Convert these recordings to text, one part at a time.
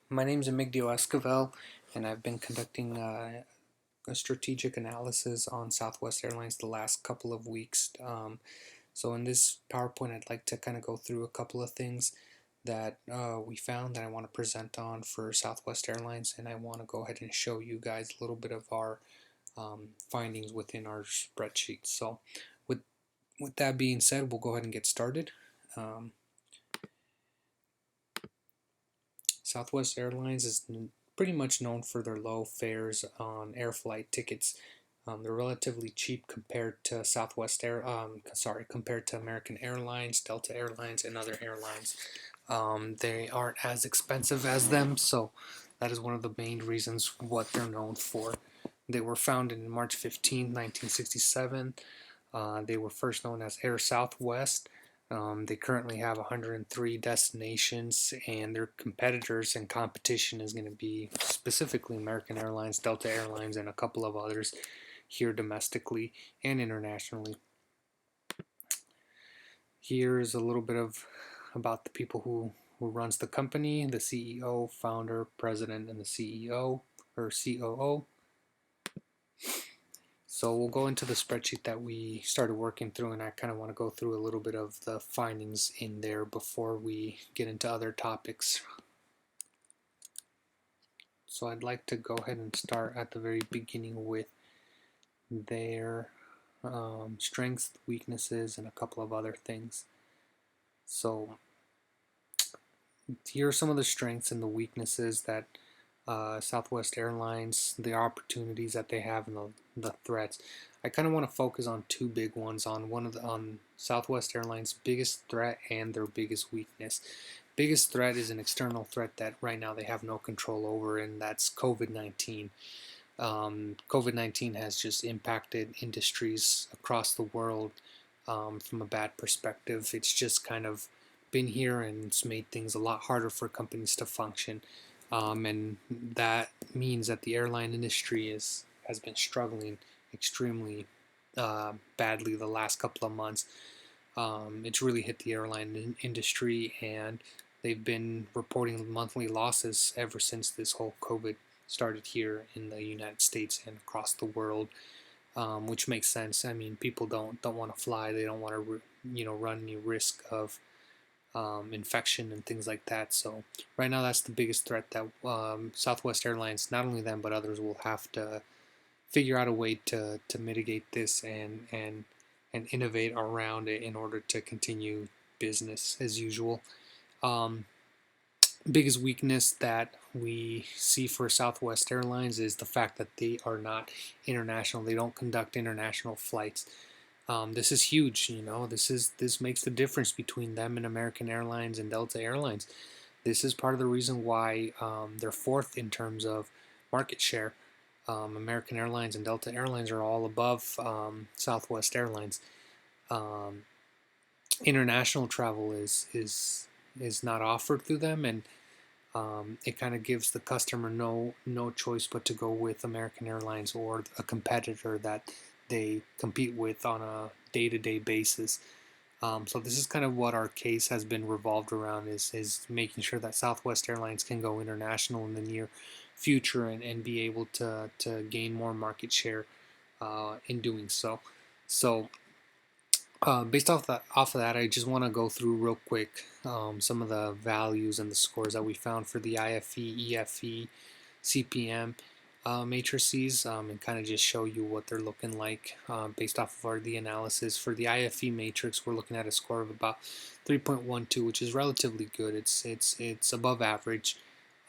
My name is Emigdio, and I've been conducting a strategic analysis on Southwest Airlines the last couple of weeks. So in this PowerPoint, I'd like to kind of go through a couple of things that we found that I want to present on for Southwest Airlines, and I want to go ahead and show you guys a little bit of our findings within our spreadsheet. So with with that being said, we'll go ahead and get started. Um, Southwest Airlines is pretty much known for their low fares on air flight tickets. They're relatively cheap compared to compared to American Airlines, Delta Airlines, and other airlines. They aren't as expensive as them, so that is one of the main reasons what they're known for. They were founded in March 15, 1967. They were first known as Air Southwest. They currently have 103 destinations, and their competitors and competition is going to be specifically American Airlines, Delta Airlines, and a couple of others here domestically and internationally. Here's a little bit of about the people who runs the company: the CEO, founder, president, and the CEO or COO. So we'll go into the spreadsheet that we started working through, and I kind of want to go through a little bit of the findings in there before we get into other topics. So I'd like to go ahead and start at the very beginning with their strengths, weaknesses, and a couple of other things. So here are some of the strengths and the weaknesses that Southwest Airlines, the opportunities that they have, and the threats. I kind of want to focus on two big ones: on Southwest Airlines' biggest threat and their biggest weakness. Biggest threat is an external threat that right now they have no control over, and that's COVID-19. COVID-19 has just impacted industries across the world from a bad perspective. It's just kind of been here, and it's made things a lot harder for companies to function. And that means that the airline industry has been struggling extremely badly the last couple of months. It's really hit the airline industry, and they've been reporting monthly losses ever since this whole COVID started here in the United States and across the world, which makes sense. I mean, people don't want to fly; they don't want to run any risk of infection and things like that. So right now, that's the biggest threat that Southwest Airlines, not only them but others, will have to figure out a way to mitigate this and innovate around it in order to continue business as usual. Um, Biggest weakness that we see for Southwest Airlines is the fact that they are not international. They don't conduct international flights. This is huge. This makes the difference between them and American Airlines and Delta Airlines. This is part of the reason why they're fourth in terms of market share. American Airlines and Delta Airlines are all above Southwest Airlines. Um, International travel is not offered through them, and it kind of gives the customer no choice but to go with American Airlines or a competitor that they compete with on a day-to-day basis. So this is kind of what our case has been revolved around, is making sure that Southwest Airlines can go international in the near future and be able to gain more market share in doing so. So based off of that, I just want to go through real quick some of the values and the scores that we found for the IFE, EFE, CPM matrices, and kind of just show you what they're looking like based off of the analysis. For the IFE matrix, we're looking at a score of about 3.12, which is relatively good. It's above average.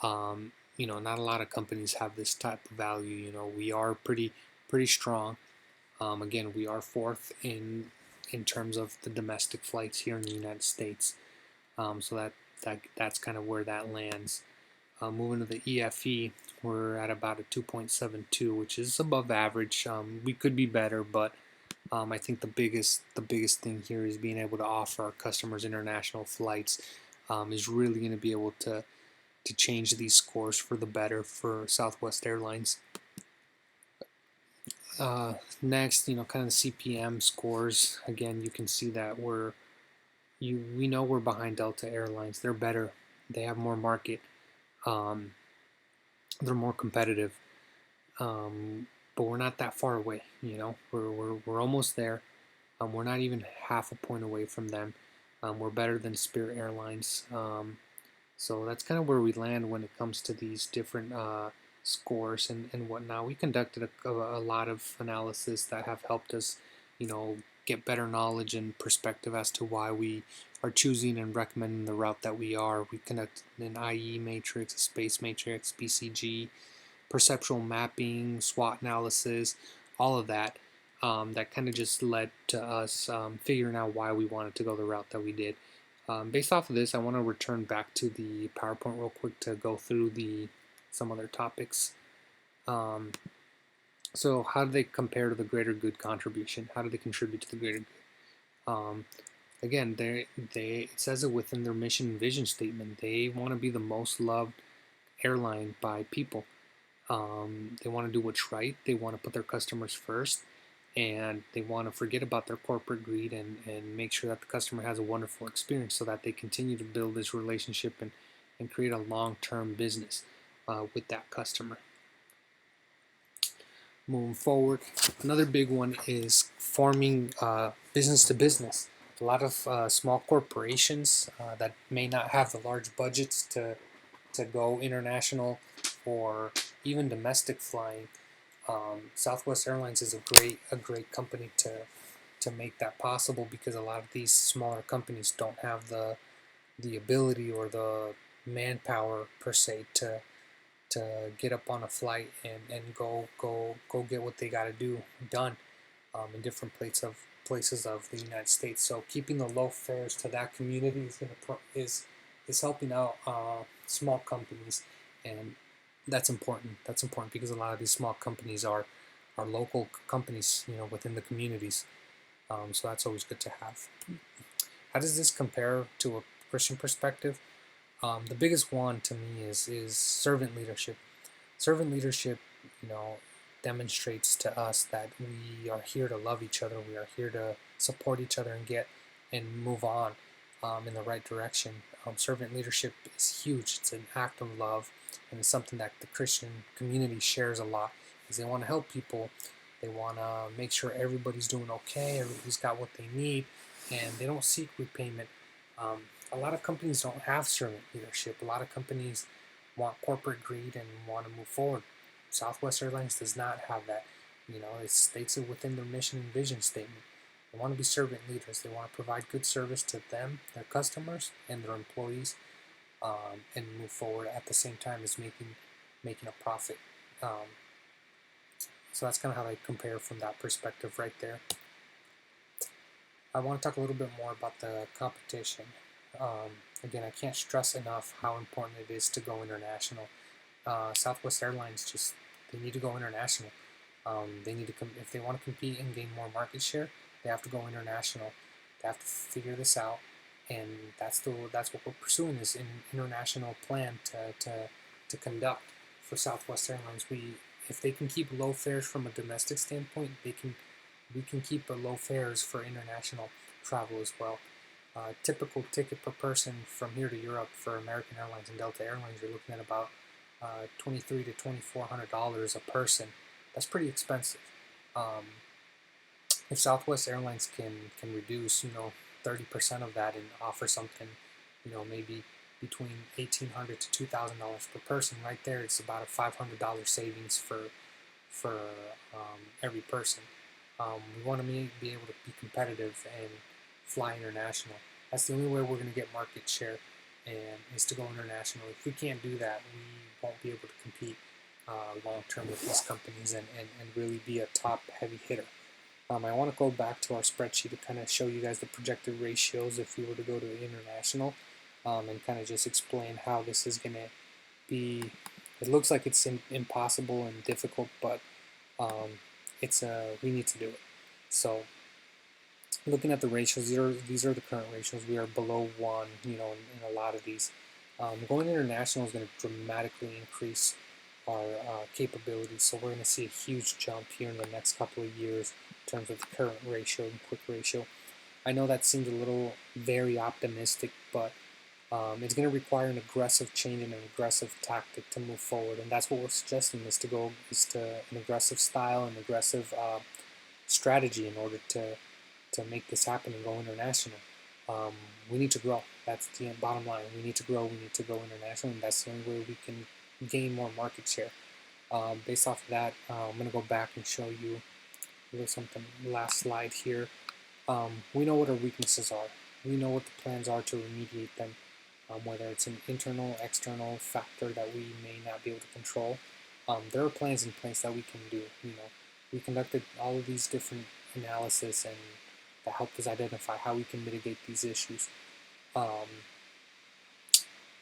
Not a lot of companies have this type of value. We are pretty strong. Again, we are fourth in terms of the domestic flights here in the United States. So that's kind of where that lands. Moving to the EFE, we're at about a 2.72, which is above average. We could be better, but I think the biggest thing here is being able to offer our customers international flights is really going to be able to change these scores for the better for Southwest Airlines. Next, kind of the CPM scores. Again, you can see that we know we're behind Delta Airlines. They're better. They have more market. Um, they're more competitive, but we're not that far away. We're almost there. We're not even half a point away from them. We're better than Spirit Airlines. So that's kind of where we land when it comes to these different scores and whatnot. We conducted a lot of analysis that have helped us, get better knowledge and perspective as to why we are choosing and recommending the route that we are. We conducted an IE matrix, a space matrix, BCG, perceptual mapping, SWOT analysis, all of that. That kind of just led to us figuring out why we wanted to go the route that we did. Based off of this, I want to return back to the PowerPoint real quick to go through some other topics. So how do they compare to the greater good contribution? How do they contribute to the greater good? Again, it says it within their mission and vision statement. They want to be the most loved airline by people. They want to do what's right. They want to put their customers first, and they want to forget about their corporate greed and make sure that the customer has a wonderful experience so that they continue to build this relationship and create a long-term business with that customer. Moving forward, another big one is forming business to business. A lot of small corporations that may not have the large budgets to go international or even domestic flying. Southwest Airlines is a great company to make that possible, because a lot of these smaller companies don't have the ability or the manpower per se to get up on a flight and go get what they got to do done in different places of the United States. So keeping the low fares to that community is helping out small companies, and that's important. That's important because a lot of these small companies are local companies, within the communities. So that's always good to have. How does this compare to a Christian perspective? The biggest one to me is servant leadership. Servant leadership, demonstrates to us that we are here to love each other. We are here to support each other and move on in the right direction. Servant leadership is huge. It's an act of love, and it's something that the Christian community shares a lot, because they want to help people. They want to make sure everybody's doing okay, everybody's got what they need, and they don't seek repayment. A lot of companies don't have servant leadership. A lot of companies want corporate greed and want to move forward. Southwest Airlines does not have that. It states it within their mission and vision statement. They want to be servant leaders. They want to provide good service to them, their customers, and their employees, and move forward at the same time as making a profit. So that's kind of how they compare from that perspective right there. I want to talk a little bit more about the competition. Again, I can't stress enough how important it is to go international. Southwest Airlines they need to go international. They need to if they want to compete and gain more market share, they have to go international. They have to figure this out, and that's what we're pursuing, is an international plan to conduct for Southwest Airlines. If they can keep low fares from a domestic standpoint, we can keep low fares for international travel as well. Typical ticket per person from here to Europe for American Airlines and Delta Airlines, you're looking at about $2,300 to $2,400 a person. That's pretty expensive. If Southwest Airlines can reduce 30% of that and offer something, maybe between $1,800 to $2,000 per person, right there it's about a $500 savings for every person. We want to be able to be competitive and fly international. That's the only way we're going to get market share, and is to go international. If we can't do that, we won't be able to compete long term with these companies and really be a top heavy hitter. I want to go back to our spreadsheet to kind of show you guys the projected ratios if we were to go to international, and kind of just explain how this is going to be. It looks like it's impossible and difficult, but we need to do it. So looking at the ratios, these are the current ratios. We are below 1, in a lot of these. Going international is going to dramatically increase our capabilities, so we're going to see a huge jump here in the next couple of years in terms of the current ratio and quick ratio. I know that seems a little very optimistic, but It's going to require an aggressive change and an aggressive tactic to move forward, and that's what we're suggesting is to an aggressive style and aggressive strategy in order to make this happen and go international. Um, we need to grow. That's the bottom line. We need to grow. We need to go international, and that's the only way we can gain more market share. Based off of that, I'm going to go back and show you a little something. Last slide here. We know what our weaknesses are. We know what the plans are to remediate them, whether it's an internal, external factor that we may not be able to control. There are plans in place that we can do. We conducted all of these different analysis and that helped us identify how we can mitigate these issues. Um,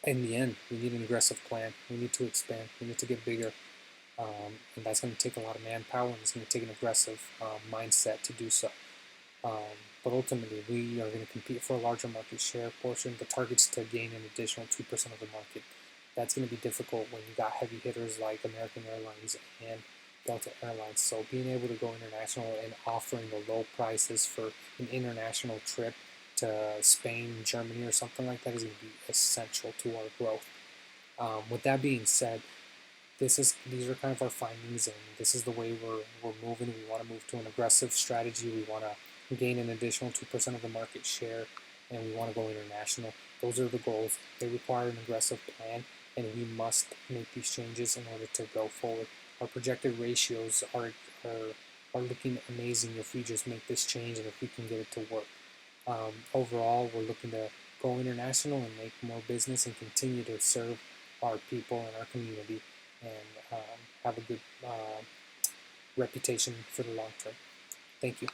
in the end, we need an aggressive plan. We need to expand. We need to get bigger. And that's going to take a lot of manpower, and it's going to take an aggressive mindset to do so. But ultimately, we are going to compete for a larger market share portion. The target's to gain an additional 2% of the market. That's going to be difficult when you got heavy hitters like American Airlines and Delta Airlines. So being able to go international and offering the low prices for an international trip to Spain, Germany, or something like that is going to be essential to our growth. With that being said, these are kind of our findings, and this is the way we're moving. We want to move to an aggressive strategy. We want to gain an additional 2% of the market share, and we want to go international. Those are the goals. They require an aggressive plan, and we must make these changes in order to go forward. Our projected ratios are looking amazing if we just make this change and if we can get it to work. Overall, we're looking to go international and make more business and continue to serve our people and our community and have a good reputation for the long term. Thank you.